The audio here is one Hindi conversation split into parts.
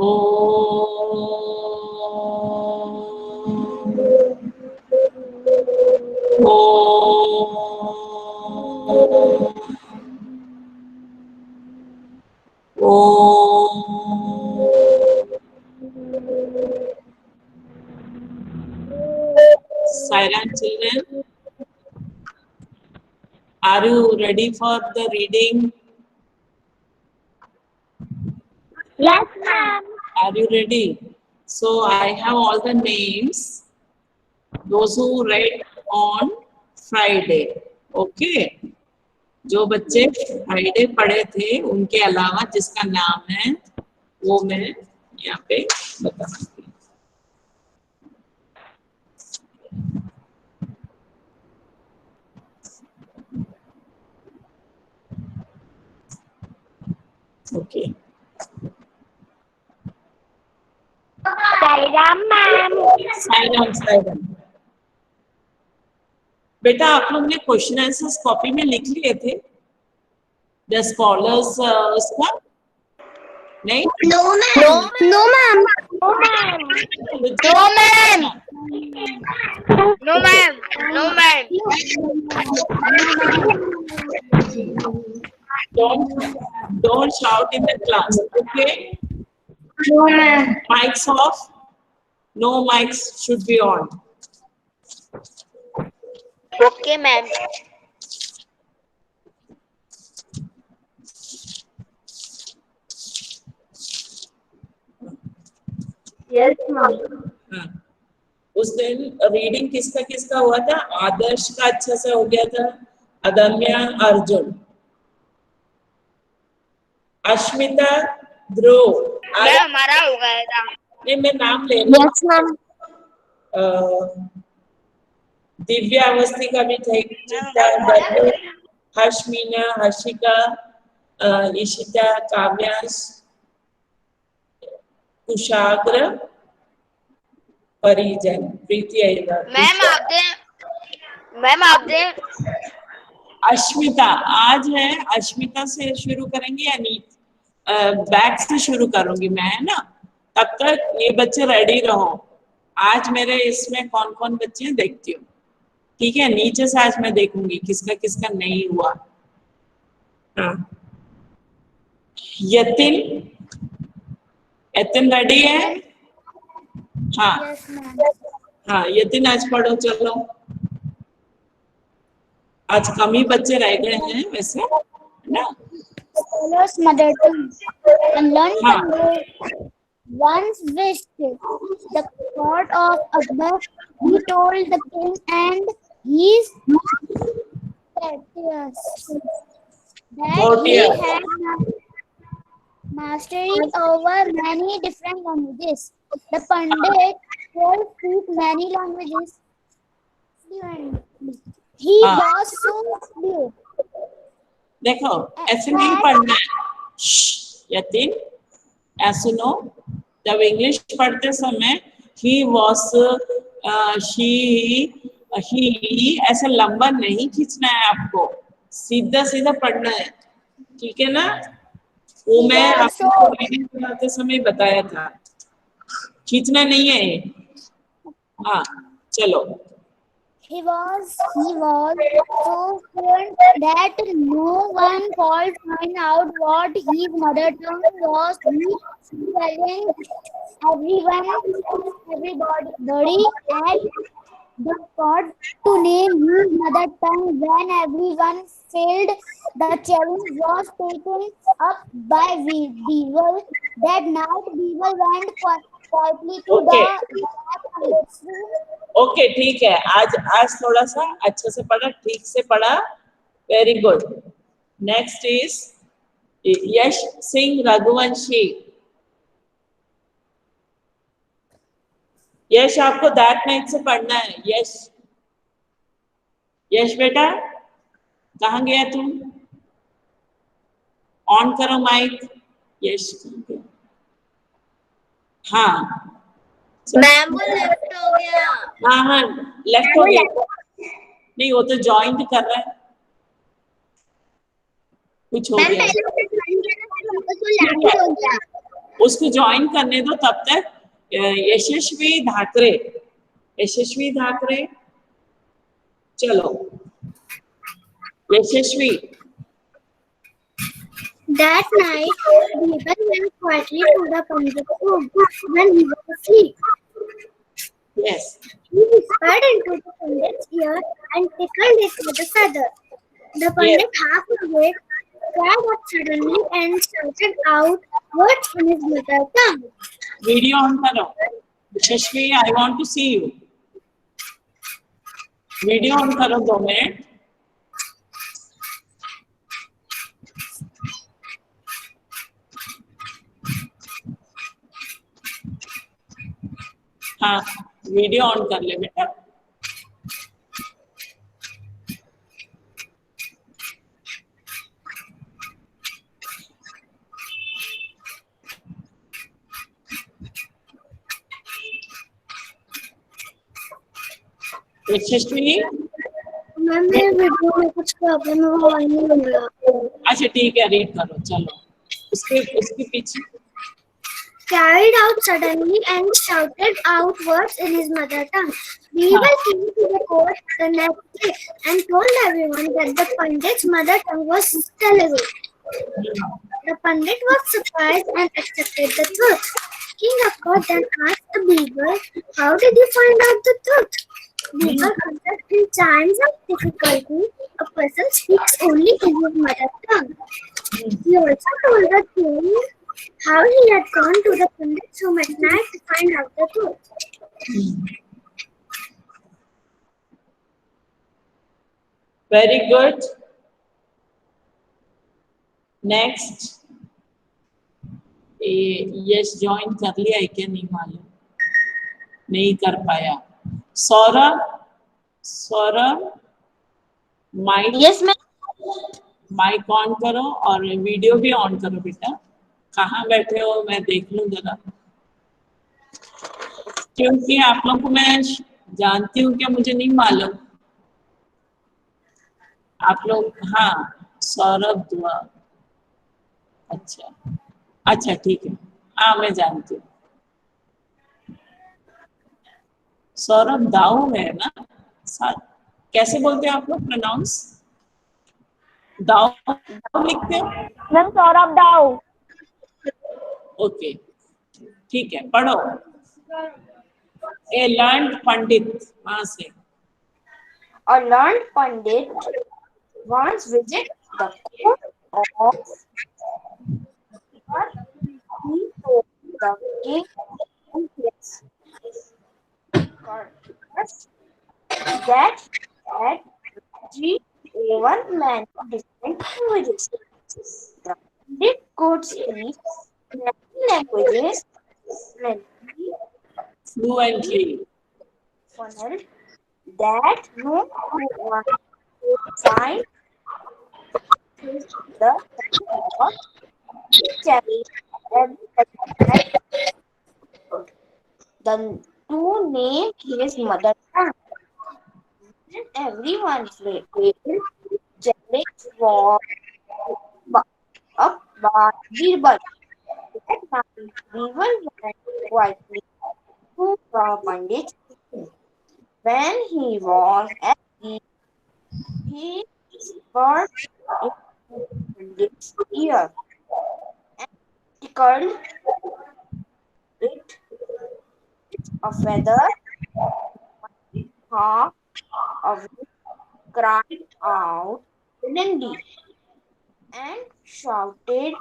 O Silent children, are you ready for the reading? Yes, ma'am. Are you ready? So I have all the names, those who read on Friday. Okay? जो बच्चे फ्राइडे पढ़े थे उनके अलावा जिसका नाम है वो मैं यहाँ पे बता सकती हूँ. ओके. Sairam, ma'am. साइराम. बेटा आप लोग ने क्वेश्चन आंसर्स कॉपी में लिख लिए थे द स्कॉलर्स उसका नहीं? No, ma'am. No, ma'am. No, ma'am. No, ma'am. No, ma'am. No, ma'am. Don't shout in the class, okay? No, ma'am. Mics off. No mics should be on. Okay, ma'am. Yes, ma'am. हाँ. उस दिन रीडिंग किसका किसका हुआ था? आदर्श का अच्छा से हो गया था, अदम्या, अर्जुन, अश्मिता, ध्रुव. हमारा हो गया था. नहीं मैं नाम ले रही हूँ. Yes, ma'am. दिव्या अवस्थी का भी था, हर्ष, मीना, हर्षिका, ईशिता, काव्यांश, कुशाग्र, परिजन, प्रीति, अय्यर. मैम आप दे. अश्मिता आज है. अश्मिता से शुरू करेंगे या नीत बैक से शुरू करूंगी मैं, है ना? तब तक ये बच्चे रेडी रहो. आज मेरे इसमें कौन कौन बच्चे हैं देखती हूँ. ठीक है, नीचे से आज मैं देखूंगी किसका किसका नहीं हुआ. हाँ. यतिन, यतिन रेडी है? हाँ. Yes, ma'am. हाँ यतिन आज पढ़ो. चलो आज कम ही बच्चे रह गए हैं वैसे, है ना? Scholars mother tongue and learn from once wished the court of Akbar. He told the king and his courtiers that he had mastery over many different languages. The Pandit could speak many languages fluently. He was so clear. देखो ऐसे नहीं पढ़ना है. यतिन ऐसे सुनो. जब इंग्लिश पढ़ते समय he was, she, he ऐसे लंबा नहीं खींचना है आपको, सीधा सीधा पढ़ना है. ठीक है ना? वो मैं आपको रीडिंग सुनाते समय बताया था. खींचना नहीं है. हाँ चलो. He was so fluent that no one could find out what his mother tongue was. He challenged everybody at the court to name his mother tongue. When everyone failed, the challenge was taken up by Beaver. That night, Beaver went quietly to the okay ठीक है. आज थोड़ा सा अच्छे से पढ़ा, ठीक से पढ़ा. Very good. नेक्स्ट इज यश सिंह रघुवंशी. यश आपको दैट नाइट से पढ़ना है. यश, यश बेटा कहाँ गया तुम? ऑन करो माइक. यश हाँ मैम वो लेफ्ट हो गया. हाँ हाँ लेफ्ट हो गया. नहीं वो तो ज्वाइंट कर रहा है. कुछ हो गया. उसको ज्वाइन करने दो तब तक। यशस्वी धाकरे, यशस्वी धाकरे, चलो यशस्वी। That night, Birbal went quietly to the Pandit's room when he was asleep. Yes, He whispered into the Pandit's ear and tickled it with a feather. The Pandit, half awake, sat up suddenly and shouted out words in his mother tongue. Video on करो Yashasvi, I want to see you. Video on करो 2 मिनट। हाँ, वीडियो ऑन कर ले बेटा। यशस्वी, मैम मेरे वीडियो में कुछ प्रॉब्लम है, वो ऑन नहीं हो रहा। अच्छा ठीक है, रीड करो चलो। उसके पीछे Carried out suddenly and shouted out words in his mother tongue. Birbal came to the court the next day and told everyone that the Pandit's mother tongue was Telugu. The Pandit was surprised and accepted the truth. King Akbar then asked Birbal, "How did you find out the truth?" Birbal answered, "In times of difficulty, a person speaks only in his mother tongue." He also told the king how he had gone to the Pandit's room at night to find out the truth. Very good. Next, Yash join कर लिया है क्या नहीं मालूम, नहीं कर पाया। Saurabh, Saurabh mic, Yes, ma'am. Mic on करो और वीडियो भी ऑन करो बेटा। कहाँ बैठे हो मैं देख लूं जरा, क्योंकि आप लोग को मैं जानती हूँ क्या मुझे नहीं मालूम। आप लोग, हाँ सौरभ दुआ, अच्छा अच्छा ठीक है, हाँ मैं जानती हूँ। सौरभ दाऊ है ना, कैसे बोलते हैं आप लोग प्रोनाउंस? दाऊ लिखते हो? मैम सौरभ दाऊ। ओके ठीक है, पढ़ो। ए लर्न पंडित, वहां से। A learned Pandit once visited the court of he told the king and his courtiers that had three one man of different languages. The Pandit could speak many languages Fluently. funnel that no one could find the the two name his mother tongue. Everyone's challenge was up by Birbal. That night, Birbal went quietly to the Pandit's room. When he was asleep, he whispered into the Pandit's ear and tickled it a feather. Half of it cried out suddenly and shouted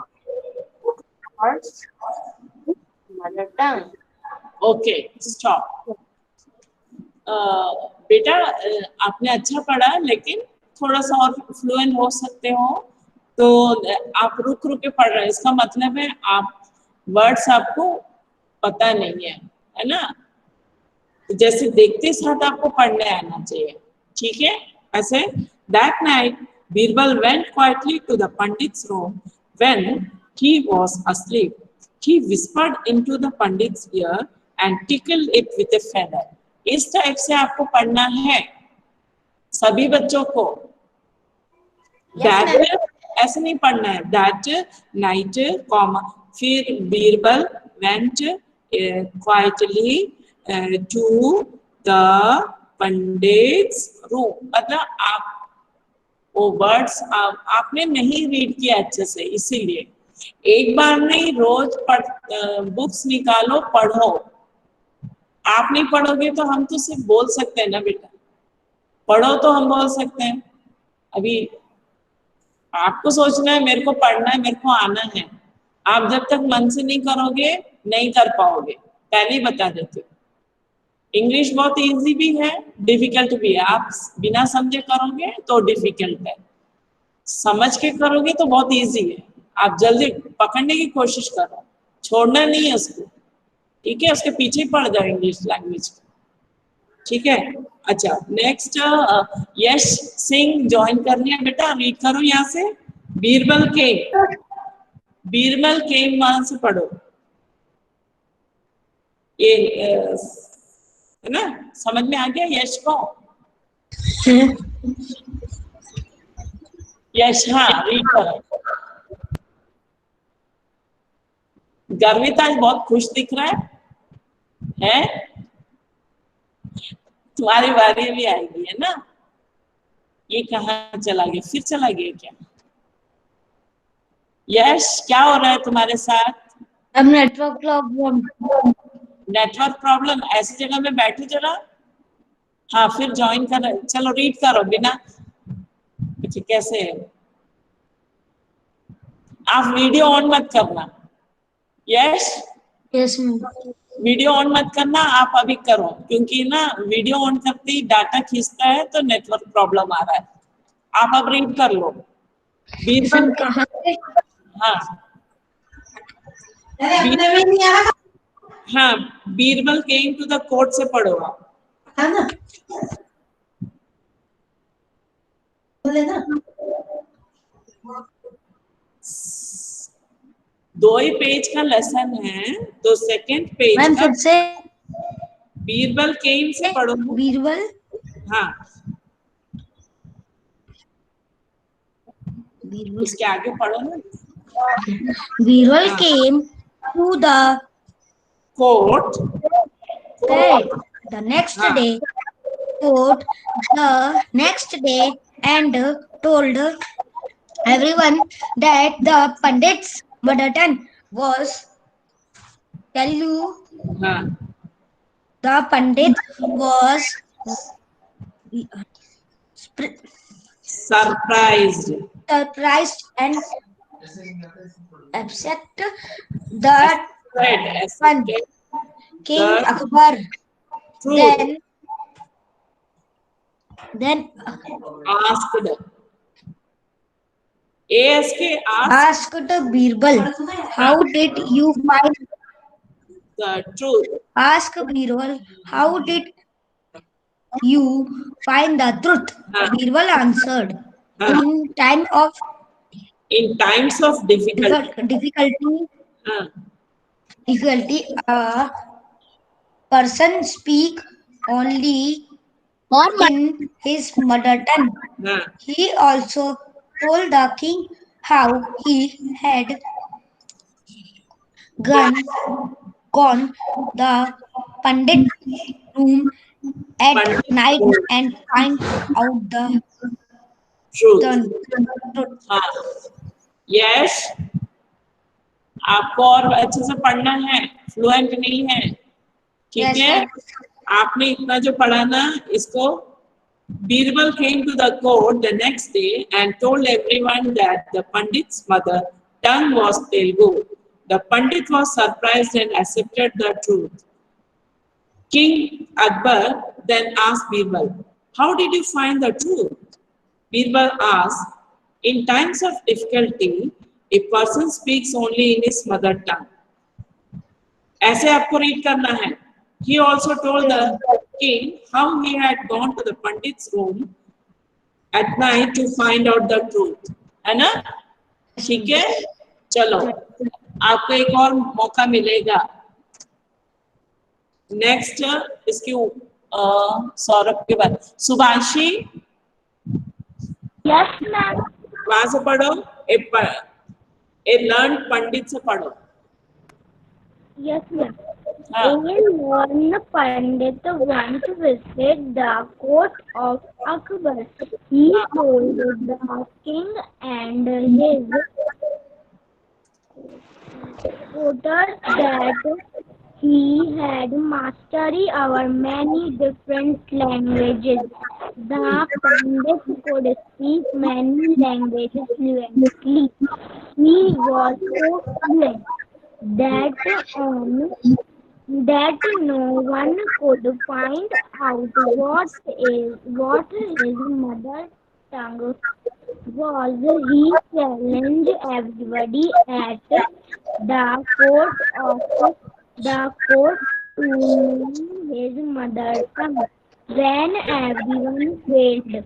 words in mother tongue. Okay stop. बेटा आपने अच्छा पढ़ा, लेकिन थोड़ा सा और फ्लुएंट हो सकते हो तो आप रुक रुक के पढ़ रहे हैं, इसका मतलब है आप वर्ड्स आपको पता नहीं है ना। जैसे देखते साथ आपको पढ़ने आना चाहिए, ठीक है ऐसे। That night Birbal went quietly to the pandit's room when he was asleep. He whispered into the pandit's ear and tickled it with a feather. इस टाइप से आपको पढ़ना है सभी बच्चों को। दैट ऐसे नहीं पढ़ना है, दैट नाइट कॉमा फिर Birbal went quietly to the pandits room. मतलब आप वो वर्ड्स आपने नहीं रीड किया अच्छे से, इसीलिए एक बार नहीं, रोज बुक्स निकालो, पढ़ो। आप नहीं पढ़ोगे तो हम तो सिर्फ बोल सकते हैं ना बेटा, पढ़ो तो हम बोल सकते हैं। अभी आपको सोचना है मेरे को पढ़ना है, मेरे को आना है। आप जब तक मन से नहीं करोगे नहीं कर पाओगे, पहले ही बता देते हो। इंग्लिश बहुत इजी भी है, डिफिकल्ट भी है। आप बिना समझे करोगे तो डिफिकल्ट है, समझ के करोगे तो बहुत इजी है। आप जल्दी पकड़ने की कोशिश करो, छोड़ना नहीं है उसको, ठीक है? उसके पीछे पड़ जाओ इंग्लिश लैंग्वेज, ठीक है? अच्छा, नेक्स्ट यश सिंह ज्वाइन कर लिया बेटा, रीड करो यहाँ से। बीरबल केम, बीरबल केम वहां से पढ़ो। ये है ना, समझ में आ गया यश को? यश, हाँ रीड करो। गर्वित आज बहुत खुश दिख रहा है? तुम्हारी बारी भी आएगी, है ना? ये कहाँ चला गया, फिर चला गया क्या? यश, क्या हो रहा है तुम्हारे साथ? अब नेटवर्क प्रॉब्लम। Network problem? ऐसी जगह में बैठो जरा। हाँ, फिर ज्वाइन कर, चलो रीड करो बिना। अच्छा, कैसे है? आप वीडियो ऑन मत करना। यश, यस वीडियो ऑन मत करना, आप अभी करो, क्योंकि ना वीडियो ऑन करते ही डाटा खींचता है तो नेटवर्क प्रॉब्लम आ रहा है। आप अब रीड कर लो। बीरबल कहाँ पे? हाँ हाँ, Birbal came to the court से पढ़ो आप, है ना? बोले ना, 2 ही पेज का लेसन है, तो सेकंड पेज मैम का फिर से बीरबल केम से पढ़ो। बीरबल, हाँ, बीरबल, इसके आगे पढ़ो ना। Birbal came to the court, court the next हाँ, day, court the next day, and told everyone that the Pandit's murder was. Tell you, हाँ, the Pandit was surprised, surprised and upset that one King Akbar truth then asked, ASK asked Birbal, how did you find? the truth, Ask Birbal, how did you find the truth? Birbal answered, in time of in times of difficulty, difficulty, हाँ, a person speak only in his mother tongue. हाँ, He also told the king how he had gone the Pandit room at Pandit night room. and find out the truth, truth. हाँ। यश, आपको और अच्छे से पढ़ना है, फ्लुएंट नहीं है, ठीक Yes, है? sir. आपने इतना जो पढ़ा ना, इसको Birbal came to the court the next day and told everyone that the Pandit's mother tongue was Telugu. The Pandit was surprised and accepted the truth. King Akbar then asked Birbal, how did you find the truth? Birbal asked, in times of difficulty, a person speaks only in his mother tongue. ऐसे आपको रीड करना है. He also told the king how he had gone to the Pandit's room at night to find out the truth. है ना? ठीक है? चलो, आपको एक और मौका मिलेगा. नेक्स्ट इसकी सौरभ के बाद सुभाषी. Yes, ma'am. वहां से पढ़ो, ए लर्न पंडित से पढ़ो. Yes, ma'am. हाँ A learned Pandit once visited the court of Akbar. He told the king and his voters that he had mastery over many different languages. The Pandit could speak many languages fluently. He was so fluent that no one could find out what his mother tongue was. He challenged everybody at the court to name his mother tongue. When everyone failed,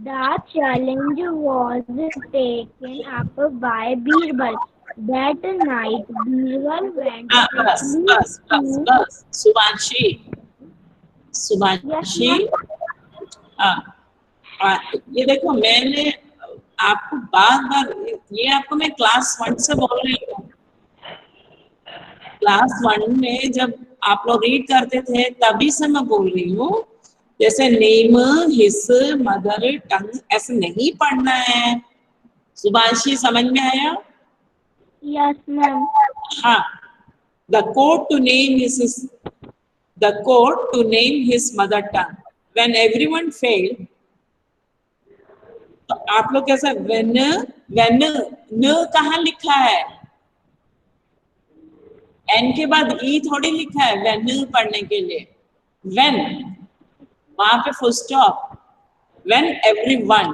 the challenge was taken up by Birbal. That night, Birbal went हाँ, बस quickly बस बस to. बस शुभांशी, Yes, शुभांशी। ma'am. हाँ ये देखो, मैंने आपको बार बार, ये आपको मैं क्लास 1 से बोल रही हूँ। क्लास 1 में जब आप लोग रीड करते थे तभी से मैं बोल रही हूँ, जैसे नेम, हिस, मदर टंग ऐसे नहीं पढ़ना है। शुभांशी समझ में आया? Yes, ma'am. हाँ, the court to name his mother tongue when everyone failed। तो आप लोग कैसा when न कहाँ लिखा है? एन के बाद ई थोड़ी लिखा है when पढ़ने के लिए। when वहां पे full stop. when everyone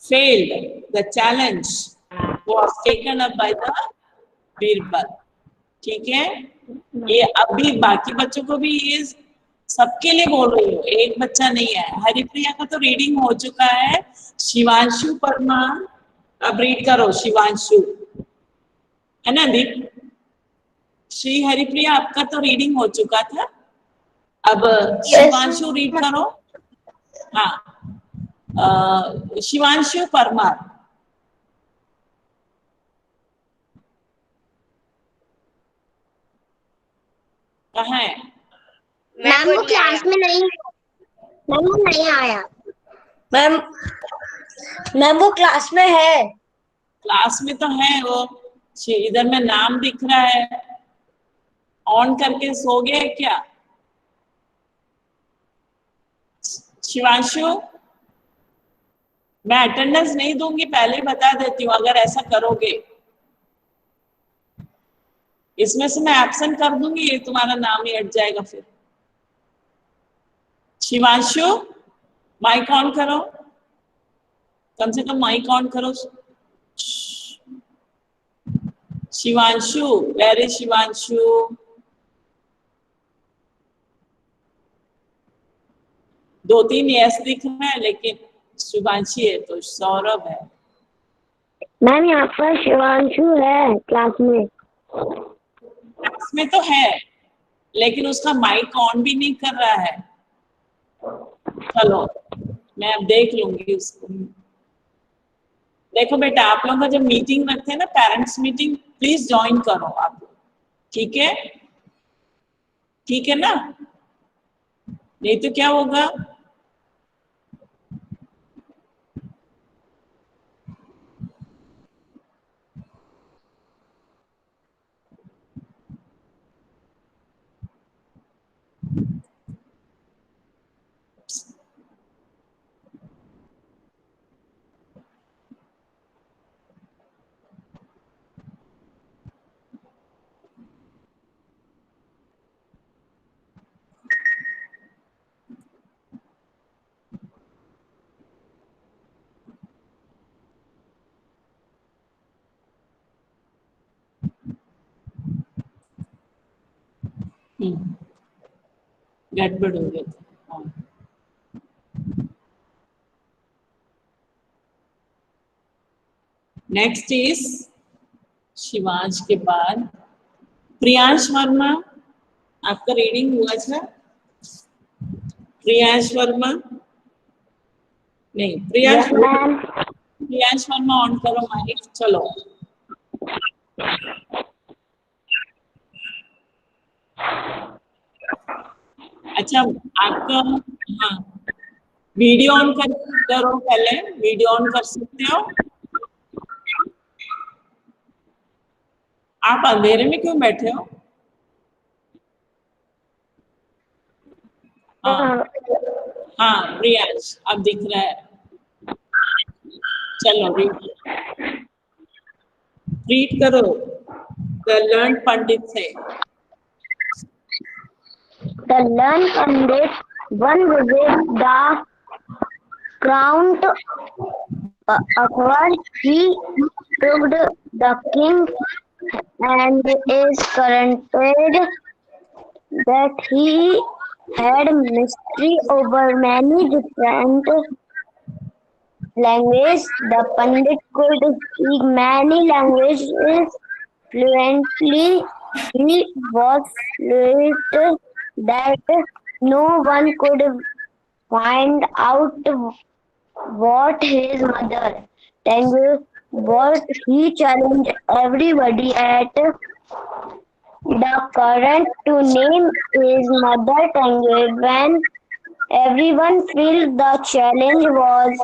failed the challenge was taken up by the Birbal. ठीक है, ये अभी बाकी बच्चों को भी ये सबके लिए बोल रही हूँ, एक बच्चा नहीं है। हरिप्रिया का तो रीडिंग हो चुका है। शिवांशु परमार, अब रीड करो शिवांशु, है ना दीप? श्री हरिप्रिया आपका तो रीडिंग हो चुका था, अब शिवांशु रीड करो। हाँ, शिवांशु परमार। कहाँ है? मैम वो क्लास में नहीं, मैम वो नहीं आया। मैम मैम वो क्लास में है। क्लास में तो है वो, इधर में नाम दिख रहा है। ऑन करके सो गया है क्या शिवांशु? मैं अटेंडेंस नहीं दूंगी, पहले ही बता देती हूँ अगर ऐसा करोगे। इसमें से मैं एब्सेंट कर दूंगी, ये तुम्हारा नाम ही हट जाएगा फिर। शिवांशु माइक ऑन करो, कम से कम माइक ऑन करो। Shivanshu, where is Shivanshu? दो तीन यस दिख रहा है लेकिन शिवांशी है तो सौरभ है। मैम यहाँ पर शिवांशु है क्लास में। क्लास में तो है लेकिन उसका माइक ऑन भी नहीं कर रहा है। चलो मैं अब देख लूंगी उसको। देखो बेटा, आप लोगों का जब मीटिंग रखते हैं ना, पेरेंट्स मीटिंग, प्लीज ज्वाइन करो आप लोग, ठीक है? ठीक है ना? नहीं तो क्या होगा? गड़बड़ हो गया था। नेक्स्ट इज शिवांश के बाद प्रियांश वर्मा। आपका रीडिंग हुआ था? प्रियांश वर्मा नहीं, प्रियांश वर्मा ऑन करो माइक। चलो अच्छा आपका, हाँ वीडियो ऑन करो, पहले वीडियो ऑन कर सकते हो। आप अंधेरे में क्यों बैठे हो? हाँ हाँ प्रियांश अब दिख रहा है। चलो रीड करो द लर्न पंडित से। The learned pandit one visit the crowned Akbar. He took the king and is granted that he had mastery over many different languages. The pandit could speak many languages fluently. He was fluent that no one could find out what his mother tongue was. He challenged everybody at the current to name his mother tongue. When everyone felt the challenge was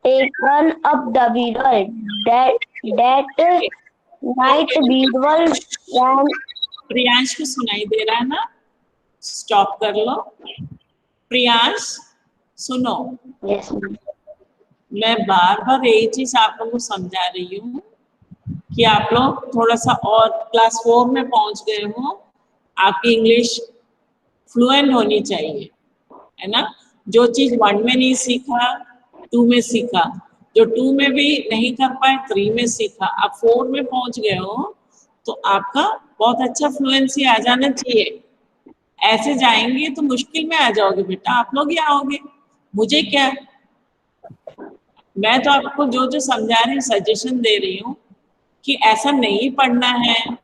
taken up, the Birbal that night Birbal ran. Priyansh को सुनाई दे रहा है ना? स्टॉप कर लो। प्रियांश सुनो, Yes, ma'am. मैं बार बार यही चीज आप लोगों को समझा रही हूँ कि आप लोग थोड़ा सा और क्लास 4 में पहुंच गए हो, आपकी इंग्लिश फ्लुएंट होनी चाहिए, है ना? जो चीज 1 में नहीं सीखा 2 में सीखा, जो 2 में भी नहीं कर पाए 3 में सीखा, आप 4 में पहुंच गए हो तो आपका बहुत अच्छा फ्लुएंसी आ जाना चाहिए। ऐसे जाएंगे तो मुश्किल में आ जाओगे बेटा, आप लोग ही आओगे, मुझे क्या। मैं तो आपको जो जो समझा रही हूँ, सजेशन दे रही हूँ कि ऐसा नहीं पढ़ना है।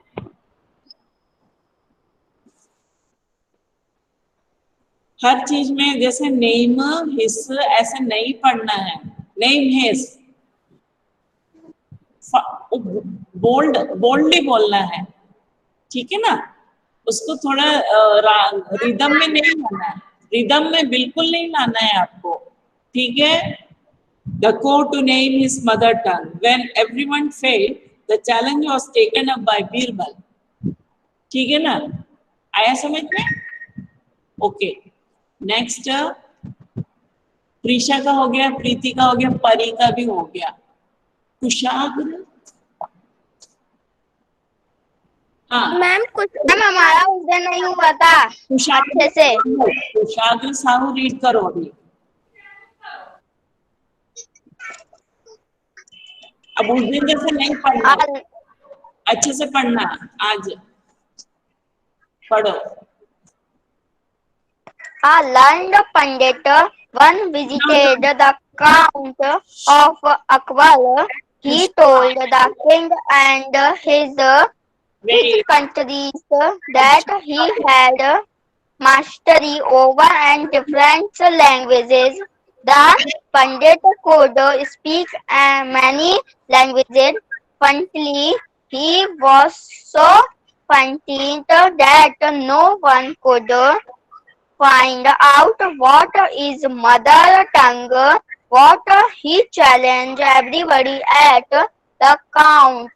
हर चीज में जैसे नेम हिस ऐसे नहीं पढ़ना है, नेम हिस बोल्डली बोलना है, ठीक है ना? उसको थोड़ा रिदम में नहीं लाना है, रिदम में बिल्कुल नहीं लाना है आपको, ठीक है? The code to name his mother tongue. When everyone failed, the challenge was taken up by Birbal. ठीक है ना? आया समझ में? ओके, नेक्स्ट प्रीशा का हो गया, प्रीति का हो गया, परी का भी हो गया। कुशाग्र, हाँ मैम कुछ मैम हमारा उस दिन नहीं हुआ था अच्छे से। कुशाग्र साहू रीड करो अभी। अब उस दिन जैसे नहीं पढ़ना, अच्छे से पढ़ना, आज पढ़ो। A learned pandit one visited the count of Akbar. He told the king and his countries that he had mastery over and different languages. The pandit could speak many languages fluently. He was so fluent that no one could find out what is mother tongue. What he challenged everybody at the count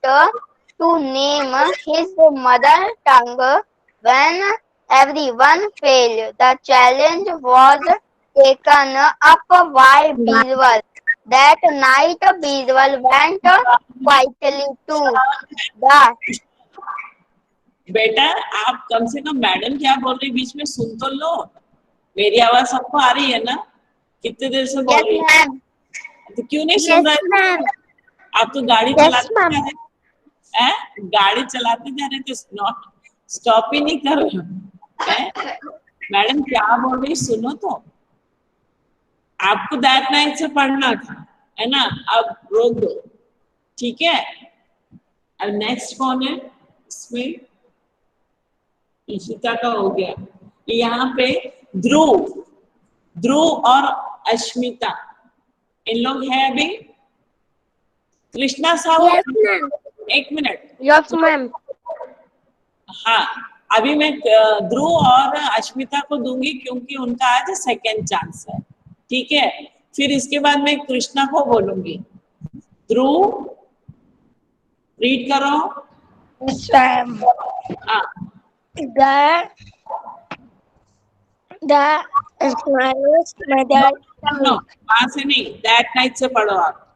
to name his mother tongue. When everyone failed, the challenge was taken up by Birbal. That night Birbal went quietly to the बेटा आप कम से कम मैडम क्या बोल रही बीच में सुन तो लो, मेरी आवाज सबको आ रही है ना? कितने देर से बोल रही है, तो क्यों नहीं सुन रहे? आप तो गाड़ी चलाते जा रहे हैं, गाड़ी चलाते जा रहे तो स्टॉप ही नहीं कर रहे हो। मैडम क्या बोल रही सुनो तो। आपको दैट नाइट से पढ़ना था, है ना? अब रोक दो, ठीक है? अब नेक्स्ट कौन है इसमें? ईशिता का हो गया। यहाँ पे ध्रुव और अश्मिता इन लोग है अभी। कृष्णा साहू, एक मिनट। Yes, ma'am. हाँ अभी मैं ध्रुव और अश्मिता को दूंगी क्योंकि उनका आज सेकंड चांस है, ठीक है। फिर इसके बाद मैं कृष्णा को बोलूंगी। ध्रुव रीड करो। Yes, ma'am. हाँ, The smallest mother नो वहां से नहीं, दैट नाइट से पढ़ो आप।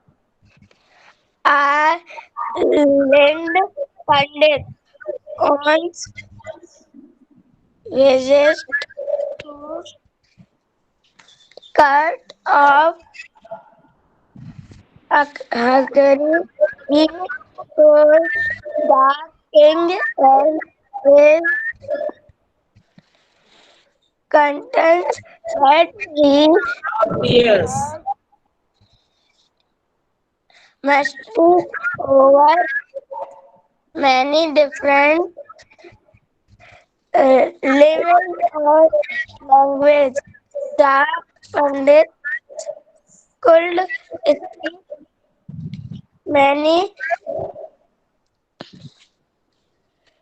are Lind Pandit once wishes to cut off Hungary. He told the king and his contents that he Yes. must speak over many different levels of language. The Pandit could speak many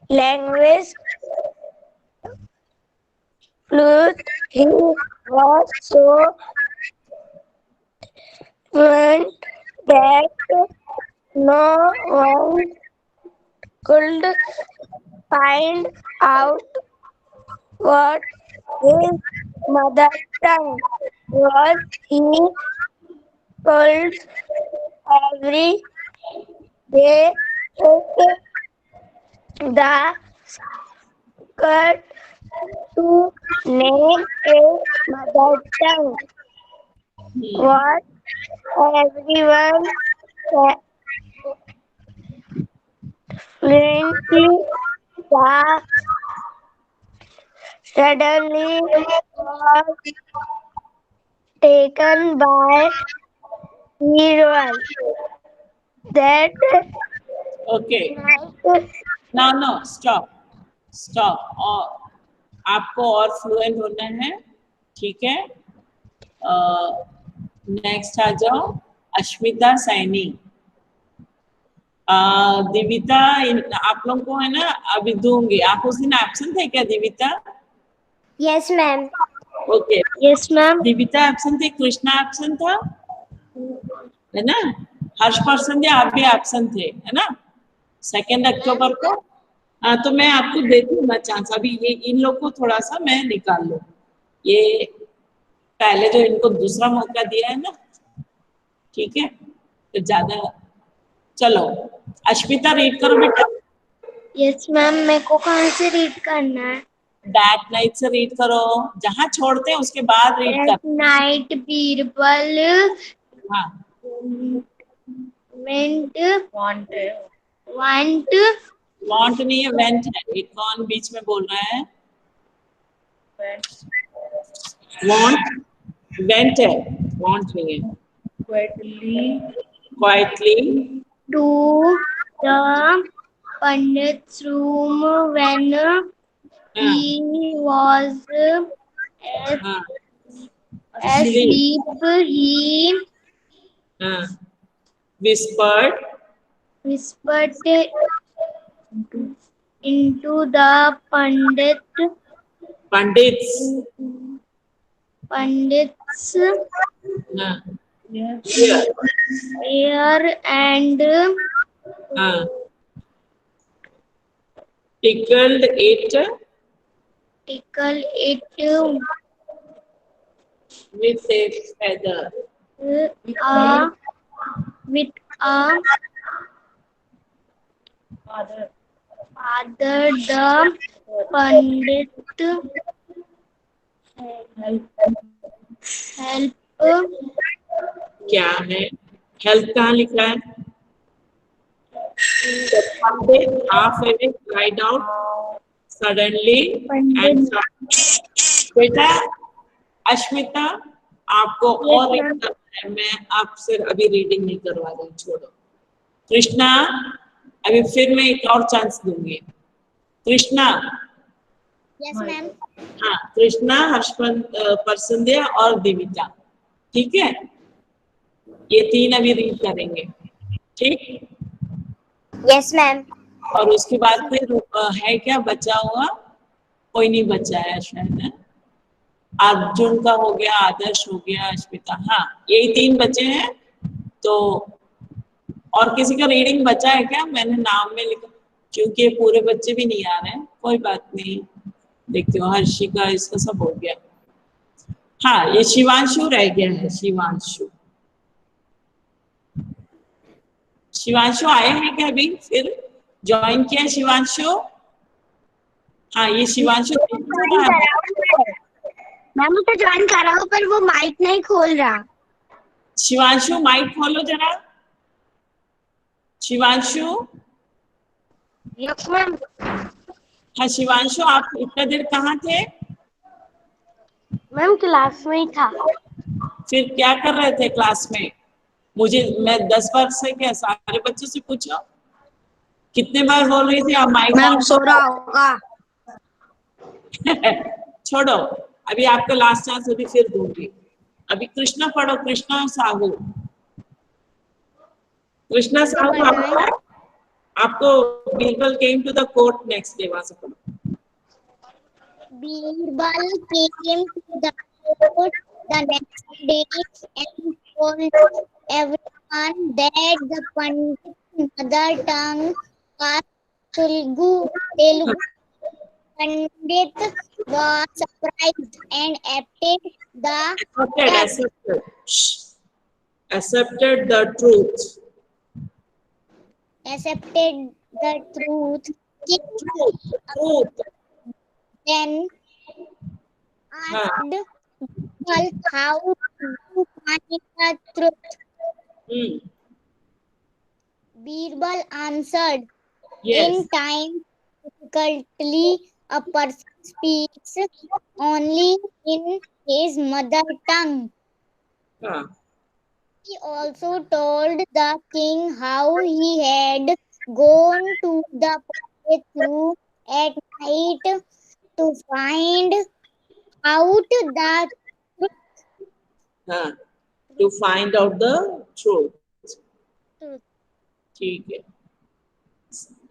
languages fluent. He was so fluent that no one could find out what his mother tongue was. He could every day take the cut to name a mother tongue. What everyone fluently the suddenly was taken by hero that okay, night. No stop stop. और आपको और फ्लुएंट होना है, ठीक है। नेक्स्ट आ जाओ अश्मिता सैनी। दिविता आप लोग को है ना अभी दूंगी। आप उस दिन एब्सेंट थे क्या Divita? Yes, ma'am. Okay, Yes, ma'am. Divita absent थी, कृष्णा एब्सेंट था, है ना। हर्ष पर्सन आप भी एब्सेंट थे, है ना, 2 अक्टूबर को। तो मैं आपको देती हूँ ना चांस। अभी ये इन लोग को थोड़ा सा मैं निकाल लूँ, ये पहले जो इनको दूसरा मौका दिया है ना, ठीक है। तो ज्यादा चलो अश्मिता रीड करो बेटा। Yes, ma'am. मेरे को कहाँ से रीड करना है? दैट नाइट से रीड करो, जहाँ छोड़ते हैं उसके बाद रीड That कर। night बीरबल हाँ, went want वांट नहीं है, वेंट है। एक कौन बीच में बोल रहा है? वांट, वेंट है, वांट नहीं है। Quietly to the Pandit's room when he was हाँ, asleep. He हाँ, whispered whispered into the pandits Pandit's हाँ, ear and हाँ, tickled it tickle it with a feather। with a father. The Pandit help क्या है? हेल्प कहाँ लिखा है? Pandit half awake cried out suddenly and बेटा अश्मिता आपको और रीड करना है, मैं आपसे अभी रीडिंग नहीं करवा रही, छोड़ो। कृष्णा अभी फिर मैं एक और चांस दूंगी। Krishna, Yes, ma'am. हाँ, कृष्णा, हर्ष परसंदिया और दिविता, ठीक है। ये 3 अभी रीड करेंगे, ठीक। Yes, ma'am. और उसके बाद फिर है क्या बचा हुआ? कोई नहीं बचा है शायद, है? अर्जुन का हो गया, आदर्श हो गया, अश्मिता, हाँ यही 3 बचे हैं। तो और किसी का रीडिंग बचा है क्या? मैंने नाम में लिखा, क्योंकि पूरे बच्चे भी नहीं आ रहे हैं, कोई बात नहीं, देखते हो। हर्षिका, इसका सब हो गया। हाँ, ये शिवांशु रह गया है, शिवांशु। शिवांशु आए हैं क्या अभी? फिर ज्वाइन किया है शिवांशु? हाँ, ये शिवांशु मैम तो ज्वाइन कर रहा हूँ पर वो माइक नहीं खोल रहा। शिवांशु माइक खोलो जरा। Shivanshu, yes ma'am. हाँ शिवांशु, आप इतना देर कहाँ थे? मैम क्लास में ही था। फिर क्या कर रहे थे क्लास में? मैं 10 बार से क्या सारे बच्चों से पूछो, कितने बार बोल रही थी आप माइक मैम ऑन सो रहा होगा। छोड़ो, अभी आपका लास्ट चांस, अभी फिर दूंगी। अभी कृष्णा पढ़ो, कृष्णा साहू। कृष्णा साहू आपको Birbal came to the court next day, वहां से पढ़ो। Birbal came to the court the next day and told everyone that the Pandit's mother tongue was Telugu. Pandit was surprised and accepted the truth. accepted the truth. Truth. Then asked Birbal how to find the truth. Birbal answered, Yes. in time, difficultly, a person speaks only in his mother tongue. He also told the king how he had gone to the forest through at night to find out the truth. To find out the truth. ठीक है।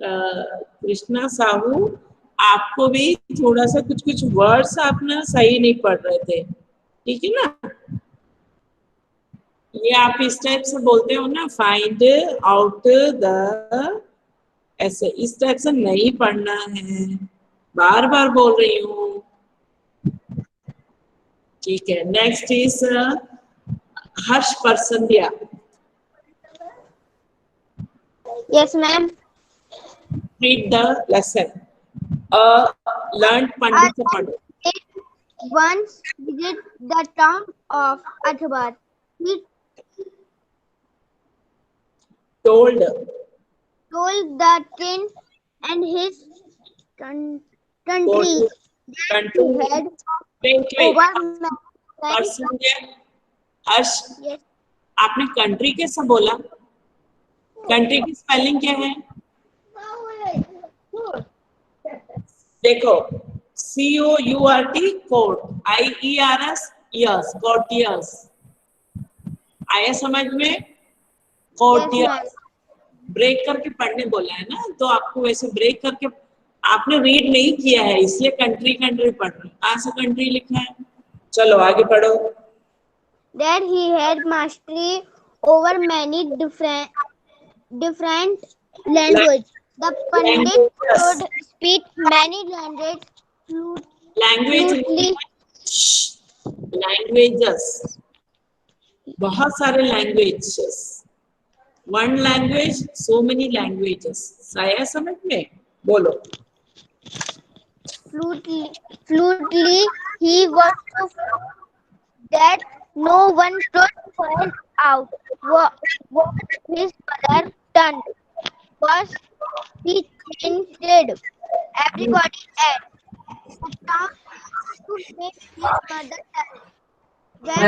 कृष्णा साहू, आपको भी थोड़ा सा कुछ वर्ड्स आप ना सही नहीं पढ़ रहे थे, ठीक है ना? ये आप इस टाइप से बोलते हो ना, फाइंड आउट द, ऐसे इस टाइप से नहीं पढ़ना है, बार बार बोल रही हूँ, ठीक है। Next is Harsh Parsandiya. Yes ma'am. Read the lesson. Learned Pandit से पढ़ो। Once visit the town of Athbar. He told the king and his country that he had हर्ष, आपने कंट्री कैसा बोला? कंट्री की स्पेलिंग क्या है? देखो, COURT, court, IERS, yes, courtiers. आया समझ में? कोर्टियर्स। ब्रेक करके पढ़ने बोला है ना, तो आपको वैसे ब्रेक करके, आपने रीड नहीं किया है इसलिए कंट्री कंट्री पढ़ रहे। कहाँ से कंट्री लिखा है? चलो आगे पढ़ो। That he had mastery over many different languages. The Pandit could speak many languages, बहुत सारे languages, one language, so many languages। आया समझ में? बोलो। Fluently, he was so that no one could find out what his mother tongue was. He changed everybody else to make his mother tongue. When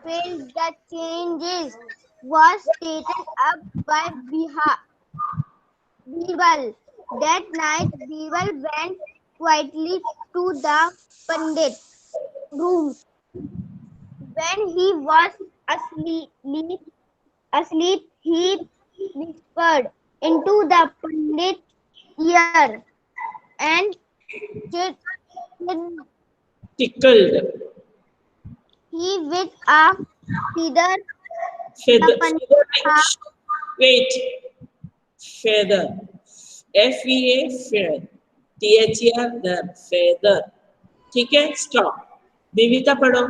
failed, the changes was taken up by Birbal. That night, Birbal went quietly to the Pandit's room. When he was asleep, he whispered into the Pandit's ear and tickled, he with a feather. feather, The wait, feather, FEA, feather, THER, the feather, ठीक है, stop. देविका पढ़ो.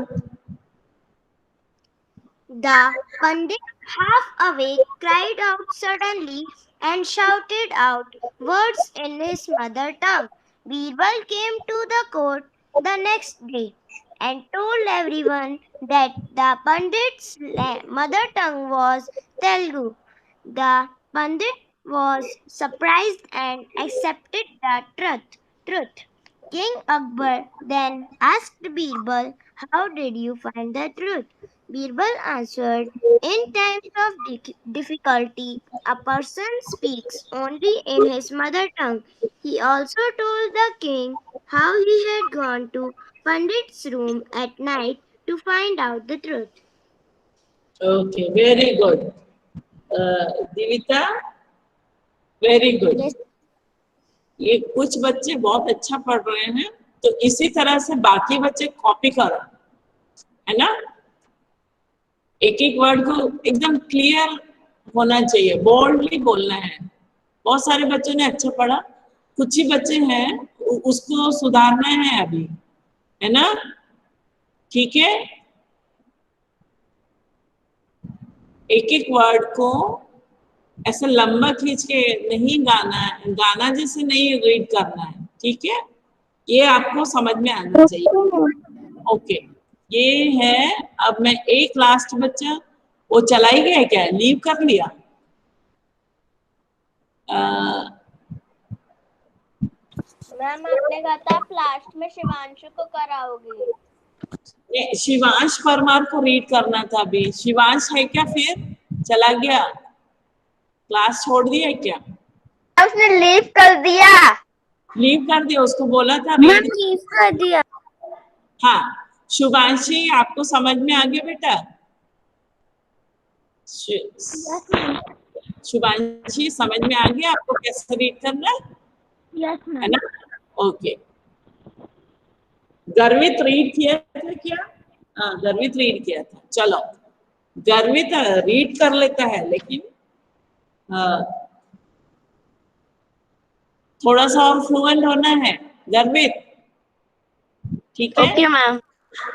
The Pandit, half awake, cried out suddenly and shouted out words in his mother tongue. Birbal came to the court the next day and told everyone that the Pandit's mother tongue was Telugu. The Pandit was surprised and accepted the truth. King Akbar then asked Birbal, "How did you find the truth?" Birbal answered, "In times of difficulty, a person speaks only in his mother tongue." He also told the king how he had gone to Pandit's room at night to find out the truth. Okay, very good. Devika, very good. Yes. ये कुछ बच्चे बहुत अच्छा पढ़ रहे हैं, तो इसी तरह से बाकी बच्चे कॉपी करो, है ना. एक एक वर्ड को एकदम क्लियर होना चाहिए, बोल्डली बोलना है. बहुत सारे बच्चों ने अच्छा पढ़ा, कुछ ही बच्चे हैं उसको सुधारना है अभी, है ना. ठीक है, एक एक वर्ड को ऐसा लंबा खींच के नहीं गाना है, गाना जैसे नहीं रीड करना है. ठीक है, ये आपको समझ में आना चाहिए. ओके, ये है. अब मैं एक लास्ट बच्चा, वो चला ही गया क्या, लीव कर लिया. मैम आपने कहा था आप लास्ट में शिवांशु को कराओगी. शिवांश परमार को रीड करना था अभी. शिवांश है क्या, फिर चला गया, क्लास छोड़ दिया है क्या. उसने लीव कर दिया. लीव कर दिया, उसको बोला था मैम रीड. लीव कर दिया. हाँ, शुभांशी आपको समझ में आ गया बेटा. शुभांशी समझ में आ गया आपको कैसे रीड करना है. यस है ना. ओके, गर्वित रीड किया था क्या. हाँ, गर्वित रीड किया था. चलो, गर्वित रीड कर लेता है, लेकिन थोड़ा सा और फ्लुएंट होना है गर्वित. ठीक है. Okay ma'am.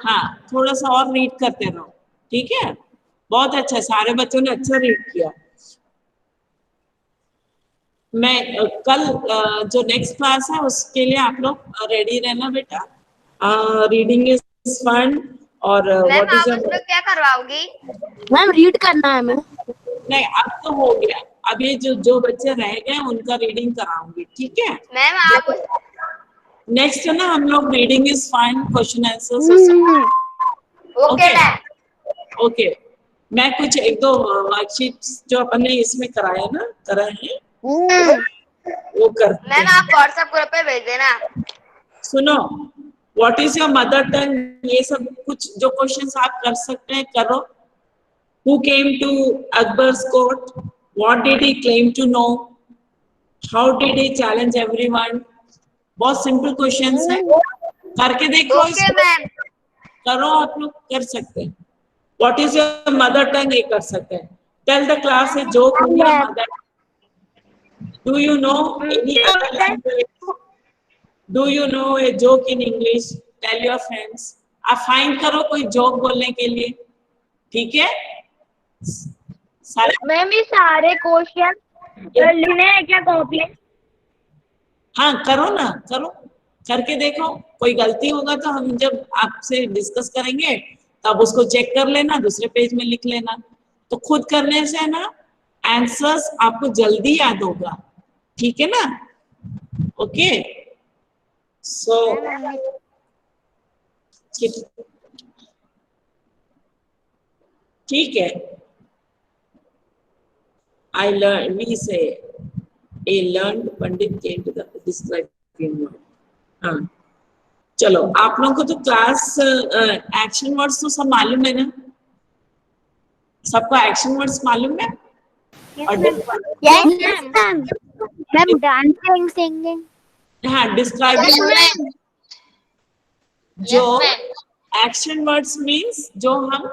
हाँ, थोड़ा सा और रीड करते रहो. ठीक है, बहुत अच्छा, सारे बच्चों ने अच्छा रीड किया. मैं कल जो नेक्स्ट क्लास है उसके लिए आप लोग रेडी रहना बेटा. Reading is fun. और व्हाट इज योर, क्या करवाओगी. मैम रीड करना है मैं. नहीं अब तो हो गया. अब ये जो बच्चे रह गए उनका रीडिंग कराऊंगी. ठीक है मैम आप नेक्स्ट है ना, हम लोग reading is fine, question answers. Okay ma'am. Okay, मैं कुछ एक दो वर्कशीट्स जो अपन ने इसमें कराया ना, कराए हैं, वो कर. मैम आप व्हाट्सएप ग्रुप पे भेज देना. सुनो, what is your mother tongue, ये सब कुछ जो क्वेश्चंस आप कर सकते हैं करो. Who came to Akbar's court? What did he claim to know? How did he challenge everyone? बहुत सिंपल क्वेश्चंस हैं, करके देखो. Okay ma'am. करो, आप लोग कर सकते हैं. What is your mother tongue, ये कर सकते हैं. Tell the class a joke in your mother. Do you know any other language? Do you know a joke in English? Tell your friends. आप फाइंड करो कोई जोक बोलने के लिए. ठीक है, मैम ये सारे क्वेश्चन लिखने हैं क्या कॉपी. हाँ करो ना, करो, करके देखो. कोई गलती होगा तो हम जब आपसे डिस्कस करेंगे तब उसको चेक कर लेना, दूसरे पेज में लिख लेना. तो खुद करने से ना आंसर्स आपको जल्दी याद होगा. ठीक है ना. ओके, सो ठीक है. I learned, we say, a learned Pandit came to the describing word. हाँ, चलो, आप लोगों को तो क्लास एक्शन वर्ड्स तो सब मालूम है ना, सबको एक्शन वर्ड्स मालूम है. और Yes, ma'am. Ma'am, dancing, singing. हाँ, डिस्क्राइबिंग जो एक्शन वर्ड्स मीन्स जो हम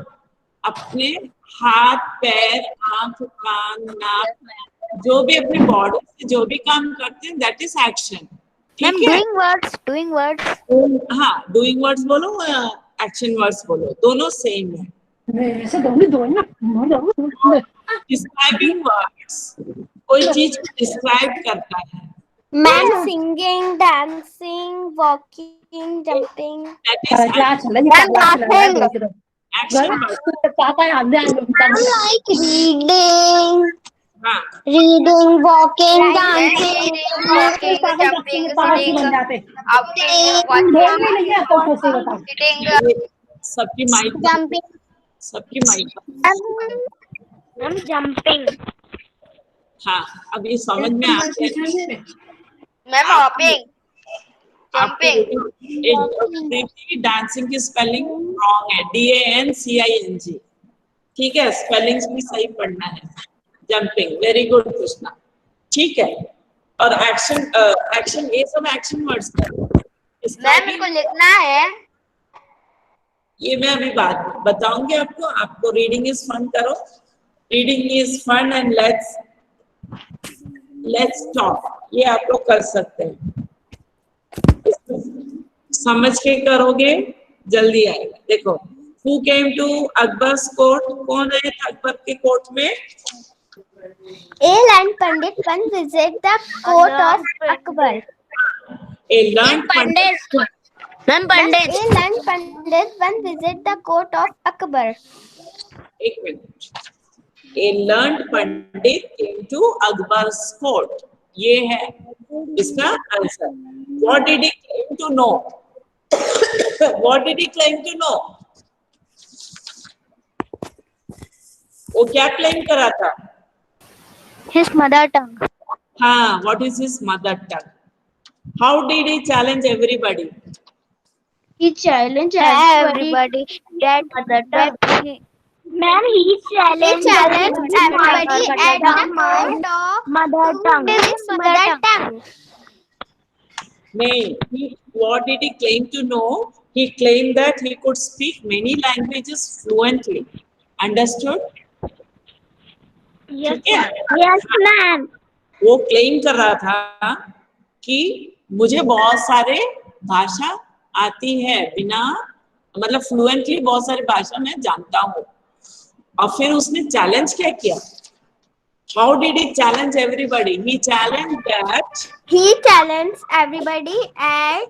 अपने हाथ, पैर, आंख, कान, नाक, जो भी अपने बॉडी से जो भी काम करते हैं दैट इज एक्शन। मैम ठीक है, डूइंग वर्ड्स हाँ, डूइंग वर्ड्स बोलो, एक्शन वर्ड्स बोलो, दोनों सेम है। डिस्क्राइबिंग वर्ड्स कोई चीज को डिस्क्राइब करता है, ma'am singing, dancing, walking, jumping. That is action word. Like reading, हाँ, walking, dancing, jumping, sitting, ये सबकी माइक, jumping. सबकी माइक। I'm jumping. हाँ, अब ये समझ में आ गया। ma'am, hopping, डांसिंग की स्पेलिंग रॉन्ग है, DANCING। ठीक है, स्पेलिंग्स भी सही पढ़ना है। Jumping, very good Krishna. ठीक है, और एक्शन ये सब एक्शन वर्ड्स मैम मेरे को लिखना है। ये मैं अभी बात बताऊंगी आपको। आपको रीडिंग इज फन करो, reading is fun and let's talk, ये आप लोग कर सकते हैं। समझ के करोगे जल्दी आएगा। देखो, who came to Akbar's court, कौन आए थे अकबर के कोर्ट में? A learned Pandit once visited the court of Akbar. A learned Pandit. A learned Pandit once visited the court of Akbar. एक minute, a learned pandit came to Akbar's court, ये है इसका answer. What did he claim to know? What did he claim to know? वो क्या क्लेम करा था? His mother tongue. हाँ, what is his mother tongue? How did he challenge everybody? He challenged everybody that mother tongue. Ma'am, he challenged everybody at the court of mother tongue. his mother tongue. What did he claim to know? He claimed that he could speak many languages fluently. Understood? Yes, ठीक है? yes, ma'am. वो क्लेम कर रहा था कि मुझे बहुत सारे भाषा आती है, बिना मतलब फ्लुएंटली बहुत सारी भाषा मैं जानता हूँ। और फिर उसने चैलेंज क्या किया? How did he challenge everybody? He challenged that He challenged everybody at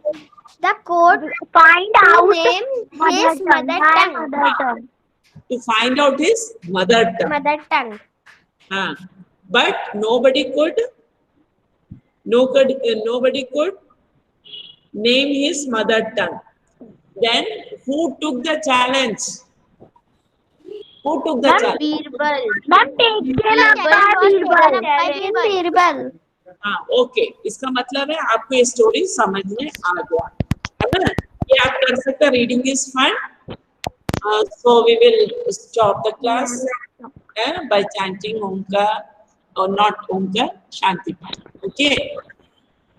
the court Find to out name his mother tongue. to find out his mother tongue. Mother tongue. हाँ, but nobody could name his mother tongue. Then who took the challenge? Who took the challenge? Birbal. Ma'am, taken up by Birbal. हाँ, ओके, इसका मतलब है आपको ये स्टोरी समझ में आ गया, है ना? ये आप कर सकते हैं। Reading is fun, so we will stop the class by chanting Omkar or not Omkar, Shanti Pai. Okay,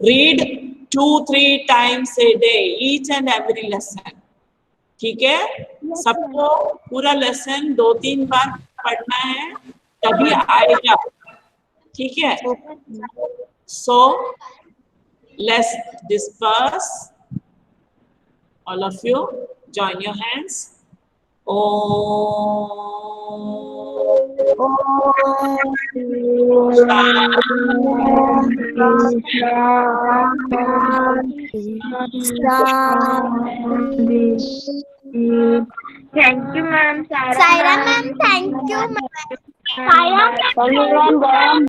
read 2-3 times a day each and every lesson. ठीक है, सबको पूरा लेसन 2-3 बार पढ़ना है, तभी आएगा। ठीक है, so let's disperse. All of you join your hands. Thank you, ma'am. Saira ma'am, thank you. Saira ma'am.